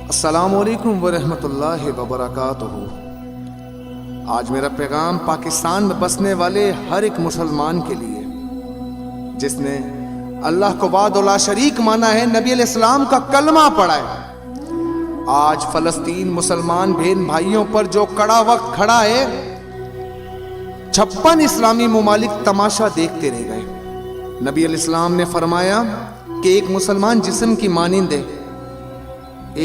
السلام علیکم ورحمۃ اللہ وبرکاتہ۔ آج میرا پیغام پاکستان میں بسنے والے ہر ایک مسلمان کے لیے جس نے اللہ کو وحدہ لا شریک مانا ہے، نبی علیہ السلام کا کلمہ پڑھا ہے۔ آج فلسطین مسلمان بہن بھائیوں پر جو کڑا وقت کھڑا ہے، 56 اسلامی ممالک تماشا دیکھتے رہ گئے۔ نبی علیہ السلام نے فرمایا کہ ایک مسلمان جسم کی مانند ہے،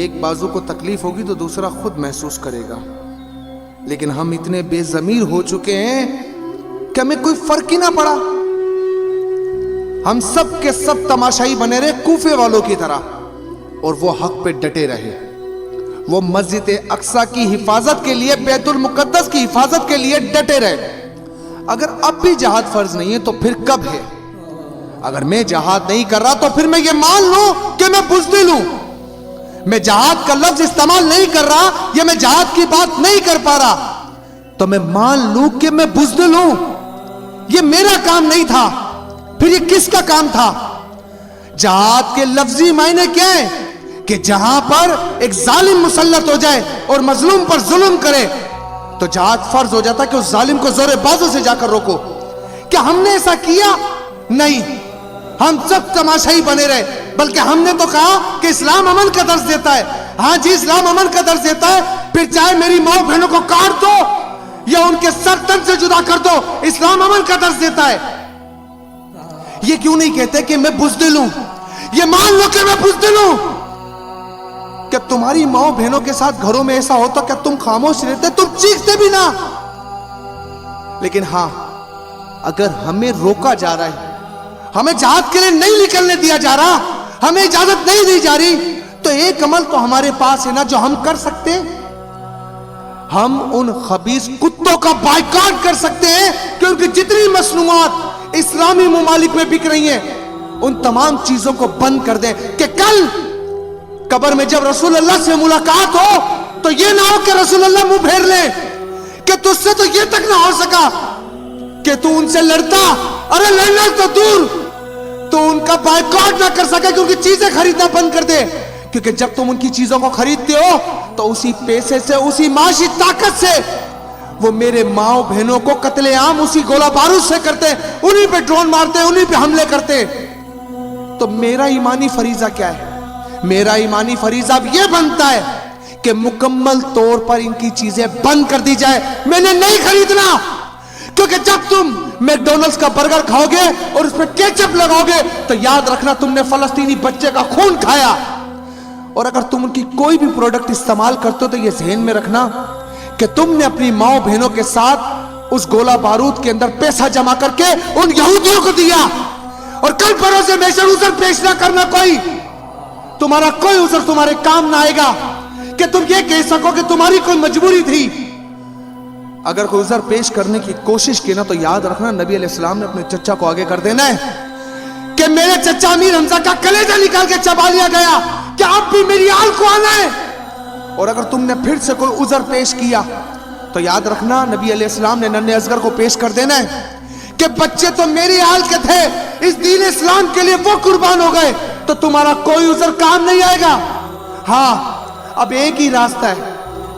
ایک بازو کو تکلیف ہوگی تو دوسرا خود محسوس کرے گا، لیکن ہم اتنے بے ضمیر ہو چکے ہیں کہ ہمیں کوئی فرق ہی نہ پڑا۔ ہم سب کے سب تماشائی بنے رہے کوفے والوں کی طرح، اور وہ حق پہ ڈٹے رہے۔ وہ مسجد اقصی کی حفاظت کے لیے، بیت المقدس کی حفاظت کے لیے ڈٹے رہے۔ اگر اب بھی جہاد فرض نہیں ہے تو پھر کب ہے؟ اگر میں جہاد نہیں کر رہا تو پھر میں یہ مان لوں کہ میں بزدل ہوں۔ میں جہاد کا لفظ استعمال نہیں کر رہا یا میں جہاد کی بات نہیں کر پا رہا تو میں مان لوں کہ میں بزدل ہوں۔ یہ میرا کام نہیں تھا، پھر یہ کس کا کام تھا؟ جہاد کے لفظی معنی کیا ہے؟ کہ جہاں پر ایک ظالم مسلط ہو جائے اور مظلوم پر ظلم کرے تو جہاد فرض ہو جاتا کہ اس ظالم کو زور بازو سے جا کر روکو۔ کیا ہم نے ایسا کیا؟ نہیں، ہم سب تماشائی بنے رہے، بلکہ ہم نے تو کہا کہ اسلام امن کا درس دیتا ہے۔ ہاں جی، اسلام امن کا درس دیتا ہے، پھر چاہے میری ماں بہنوں کو کاٹ دو یا ان کے سر تن سے جدا کر دو، اسلام امن کا درس دیتا ہے۔ یہ کیوں نہیں کہتے کہ میں بزدل ہوں؟ یہ مان لو کہ میں بزدل ہوں۔ کہ تمہاری ماں بہنوں کے ساتھ گھروں میں ایسا ہوتا کہ تم خاموش رہتے، تم چیختے بھی نہ۔ لیکن ہاں، اگر ہمیں روکا جا رہا ہے، ہمیں جہاد کے لیے نہیں نکلنے دیا جا رہا، ہمیں اجازت نہیں دی جا رہی، تو ایک عمل تو ہمارے پاس ہے نا جو ہم کر سکتے ہیں۔ ہم ان خبیث کتوں کا بائیکاٹ کر سکتے ہیں کہ ان کی جتنی مصنوعات اسلامی ممالک میں بک رہی ہیں ان تمام چیزوں کو بند کر دیں، کہ کل قبر میں جب رسول اللہ سے ملاقات ہو تو یہ نہ ہو کہ رسول اللہ منہ پھیر لیں کہ تجھ سے تو یہ تک نہ ہو سکا کہ تو ان سے لڑتا، ارے لڑنا تو دور، تو ان کا بائیکاٹ نہ کر سکے کہ ان کی چیزیں خریدنا بند کر دے۔ کیونکہ جب تم ان کی چیزوں کو خریدتے ہو تو اسی پیسے سے، اسی معاشی طاقت سے وہ میرے ماں بہنوں کو قتل عام اسی گولہ بارود سے کرتے، انہی پہ ڈرون مارتے، انہی پہ حملے کرتے۔ تو میرا ایمانی فریضہ کیا ہے؟ میرا ایمانی فریضہ اب یہ بنتا ہے کہ مکمل طور پر ان کی چیزیں بند کر دی جائے۔ میں نے نہیں خریدنا، کیونکہ جب تم میکڈونلڈز کا برگر کھاؤ گے اور اس پہ کیچپ لگاؤ گے تو یاد رکھنا تم نے فلسطینی بچے کا خون کھایا۔ اور اگر تم ان کی کوئی بھی پروڈکٹ استعمال کرتے ہو تو یہ ذہن میں رکھنا کہ تم نے اپنی ماں بہنوں کے ساتھ اس گولہ بارود کے اندر پیسہ جمع کر کے ان یہودیوں کو دیا، اور کل پروز محشر عذر پیش نہ کرنا، تمہارا کوئی عذر تمہارے کام نہ آئے گا کہ تم یہ کہہ سکو کہ تمہاری کوئی مجبوری تھی۔ اگر کوئی عذر پیش کرنے کی کوشش کی نا تو یاد رکھنا نبی علیہ السلام نے اپنے چچا کو آگے کر دینا ہے کہ میرے چچا امیر حمزہ کا کلیجہ نکال کے چبا لیا گیا، کہ اب بھی میری آل کو آنا ہے۔ اور اگر تم نے پھر سے کوئی عذر پیش کیا تو یاد رکھنا نبی علیہ السلام نے ننھے اصغر کو پیش کر دینا ہے کہ بچے تو میری آل کے تھے، اس دین اسلام کے لیے وہ قربان ہو گئے، تو تمہارا کوئی عذر کام نہیں آئے گا۔ ہاں، اب ایک ہی راستہ ہے،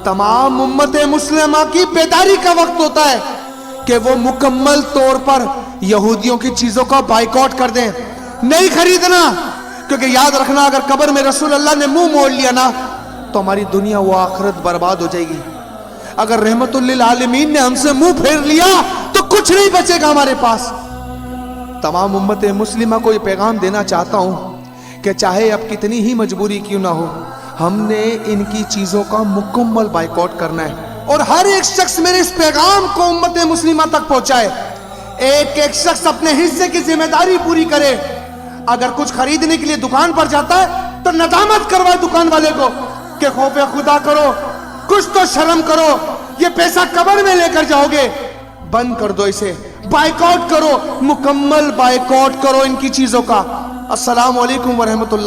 تمام امت مسلمہ کی بیداری کا وقت ہوتا ہے کہ وہ مکمل طور پر یہودیوں کی چیزوں کا بائیکاٹ کر دیں، نہیں خریدنا۔ کیونکہ یاد رکھنا اگر قبر میں رسول اللہ نے منہ موڑ لیا نا تو ہماری دنیا و آخرت برباد ہو جائے گی۔ اگر رحمت للعالمین نے ہم سے منہ پھیر لیا تو کچھ نہیں بچے گا ہمارے پاس۔ تمام امت مسلمہ کو یہ پیغام دینا چاہتا ہوں کہ چاہے اب کتنی ہی مجبوری کیوں نہ ہو، ہم نے ان کی چیزوں کا مکمل بائیکاٹ کرنا ہے، اور ہر ایک شخص میرے اس پیغام کو امت مسلمہ تک پہنچائے۔ ایک ایک شخص اپنے حصے کی ذمہ داری پوری کرے۔ اگر کچھ خریدنے کے لیے دکان پر جاتا ہے تو ندامت کروائے دکان والے کو کہ خوف خدا کرو، کچھ تو شرم کرو، یہ پیسہ قبر میں لے کر جاؤ گے، بند کر دو اسے، بائیکاٹ کرو، مکمل بائیکاٹ کرو ان کی چیزوں کا۔ السلام علیکم ورحمۃ اللہ۔